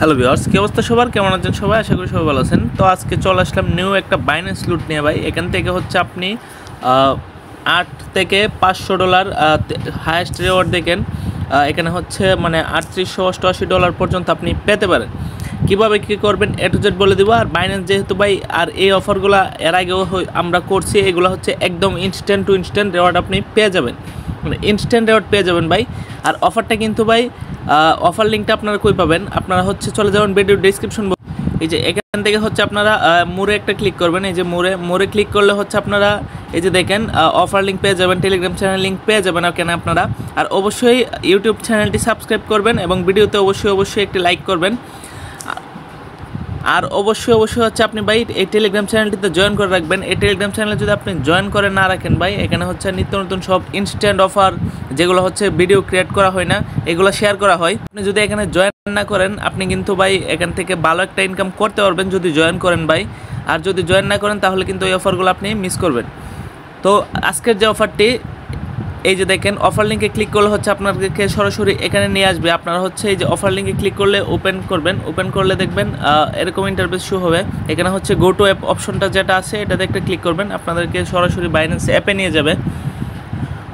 Hello viewers, কি অবস্থা সবার? কেমন আছেন সবাই? আশা করি সবাই ভালো আছেন। তো আজকে চলে আসলাম নিউ একটা বাইন্যান্স লুট নিয়ে ভাই। এখান থেকে হচ্ছে আপনি 8 থেকে $500 হায়েস্ট রিওয়ার্ড দেখেন। এখানে হচ্ছে মানে $3888 পর্যন্ত আপনি পেতে পারেন। কীভাবে কী করবেন এ টু জেড বলে দেবো। আর বাইন্যান্স যেহেতু ভাই আর এই অফারগুলো এর আগেও আমরা করছি, এগুলো হচ্ছে একদম ইনস্ট্যান্ট টু ইনস্ট্যান্ট রিওয়ার্ড আপনি পেয়ে যাবেন, মানে ইনস্ট্যান্ট রিওয়ার্ড পেয়ে যাবেন ভাই। আর অফারটা কিন্তু ভাই অফার লিঙ্কটা আপনারা কই পাবেন? আপনারা হচ্ছে চলে যাবেন ভিডিও ডিসক্রিপশন, এই যে এখান থেকে হচ্ছে আপনারা মোরে একটা ক্লিক করবেন। এই যে মোরে ক্লিক করলে হচ্ছে আপনারা এই যে দেখেন অফার লিঙ্ক পেয়ে যাবেন, টেলিগ্রাম চ্যানেল লিঙ্ক পেয়ে যাবেন ওখানে আপনারা। আর অবশ্যই ইউটিউব চ্যানেলটি সাবস্ক্রাইব করবেন এবং ভিডিওতে অবশ্যই একটি লাইক করবেন। আর অবশ্যই হচ্ছে আপনি ভাই এই টেলিগ্রাম চ্যানেলটিতে জয়েন করে রাখবেন। এই টেলিগ্রাম চ্যানেলে যদি আপনি জয়েন করে না রাখেন ভাই, এখানে হচ্ছে নিত্য নতুন সব ইনস্ট্যান্ট অফার, যেগুলো হচ্ছে ভিডিও ক্রিয়েট করা হয় না, এগুলো শেয়ার করা হয়। আপনি যদি এখানে জয়েন না করেন, আপনি কিন্তু ভাই এখান থেকে ভালো একটা ইনকাম করতে পারবেন যদি জয়েন করেন ভাই। আর যদি জয়েন না করেন তাহলে কিন্তু এই অফারগুলো আপনি মিস করবেন। তো আজকের যে অফারটি, এই যে দেখেন অফার লিঙ্কে ক্লিক করলে হচ্ছে আপনাদেরকে সরাসরি এখানে নিয়ে আসবে। আপনারা হচ্ছে এই যে অফার লিঙ্কে ক্লিক করলে ওপেন করবেন, ওপেন করলে দেখবেন এরকম ইন্টারফেস শো হবে। এখানে হচ্ছে গো টু অ্যাপ অপশনটা যেটা আছে এটাতে একটা ক্লিক করবেন, আপনাদেরকে সরাসরি বাইন্যান্স অ্যাপে নিয়ে যাবে।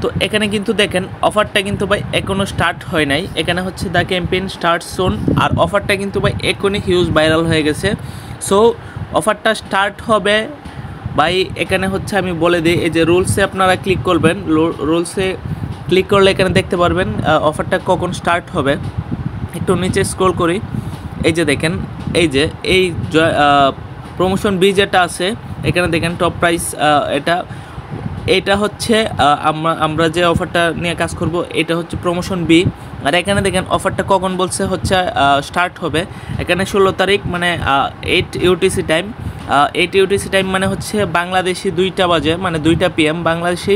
তো এখানে কিন্তু দেখেন অফারটা কিন্তু ভাই এখনও স্টার্ট হয় নাই। এখানে হচ্ছে দ্য ক্যাম্পেইন স্টার্ট সুন, আর অফারটা কিন্তু ভাই এখনই হিউজ ভাইরাল হয়ে গেছে। সো অফারটা স্টার্ট হবে ভাই। এখানে হচ্ছে আমি বলে দিই, এই যে রুলসে আপনারা ক্লিক করবেন, রুলসে ক্লিক করলে এখানে দেখতে পারবেন অফারটা কখন স্টার্ট হবে। একটু নিচে স্ক্রল করি, এই যে দেখেন এই যে এই প্রমোশন বি যেটা আছে এখানে দেখেন টপ প্রাইস, এটা হচ্ছে আমরা যে অফারটা নিয়ে কাজ করব এটা হচ্ছে প্রমোশন বি। আর এখানে দেখেন অফারটা কখন বলছে হচ্ছে স্টার্ট হবে। এখানে 16 তারিখ মানে 8 ইউটিসি টাইম, 8 ইউটিসি টাইম মানে হচ্ছে বাংলাদেশি 2টা বাজে, মানে 2টা PM বাংলাদেশি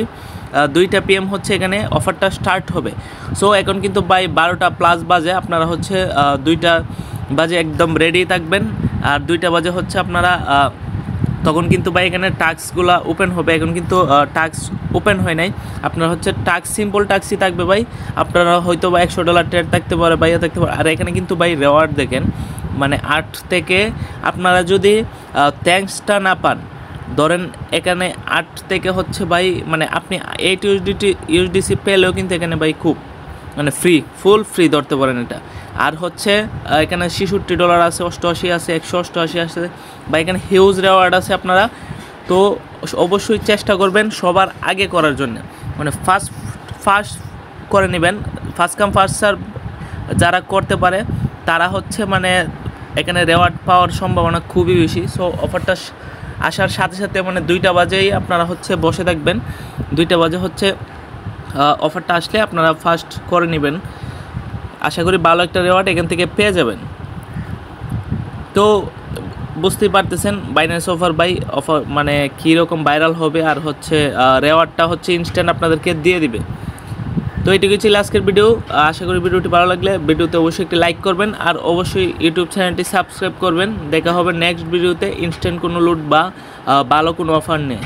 2টা PM হচ্ছে এখানে অফারটা স্টার্ট হবে। সো এখন কিন্তু বাই 12টা প্লাস বাজে, আপনারা হচ্ছে 2টা বাজে একদম রেডি থাকবেন। আর 2টা বাজে হচ্ছে আপনারা তখন কিন্তু ভাই এখানে টাস্কগুলো ওপেন হবে। এখন কিন্তু টাস্ক ওপেন হয় নাই, আপনার হচ্ছে টাস্ক সিম্পল টাস্কই থাকবে ভাই। আপনারা হয়তো বা $100 ট্রেড থাকতে পারে, বাইরে থাকতে পারে। আর এখানে কিন্তু ভাই রেওয়ার্ড দেখেন, মানে 8 থেকে আপনারা যদি থ্যাঙ্কসটা না পান, ধরেন এখানে 8 থেকে হচ্ছে ভাই মানে আপনি 8 ইউএসডিসি পেলেও কিন্তু এখানে ভাই খুব মানে ফুল ফ্রি ধরতে পারেন এটা। আর হচ্ছে এখানে $66 আছে, 88 আছে, 188 আছে বা এখানে হিউজ রেওয়ার্ড আছে আপনারা। তো অবশ্যই চেষ্টা করবেন সবার আগে করার জন্য, মানে ফার্স্ট করে নেবেন। ফার্স্ট কাম ফার্স্ট সার্ভ যারা করতে পারে তারা হচ্ছে মানে এখানে রেওয়ার্ড পাওয়ার সম্ভাবনা খুবই বেশি। সো অফারটা আসার সাথে সাথে মানে 2টা বাজেই আপনারা হচ্ছে বসে থাকবেন। 2টা বাজে হচ্ছে অফারটা আসলে আপনারা ফার্স্ট করে নেবেন। আশা করি ভালো একটা রেওয়ার্ড এখান থেকে পেয়ে যাবেন। তো বুঝতেই পারতেছেন বাইন্যান্স অফার মানে কীরকম ভাইরাল হবে, আর হচ্ছে রেওয়ার্ডটা হচ্ছে ইনস্ট্যান্ট আপনাদেরকে দিয়ে দিবে। তো এইটুকুই ছিল আজকের ভিডিও। আশা করি ভিডিওটি ভালো লাগলে ভিডিওতে অবশ্যই একটি লাইক করবেন, আর অবশ্যই ইউটিউব চ্যানেলটি সাবস্ক্রাইব করবেন। দেখা হবে নেক্সট ভিডিওতে ইনস্ট্যান্ট কোনো লুট বা ভালো কোনো অফার নিয়ে।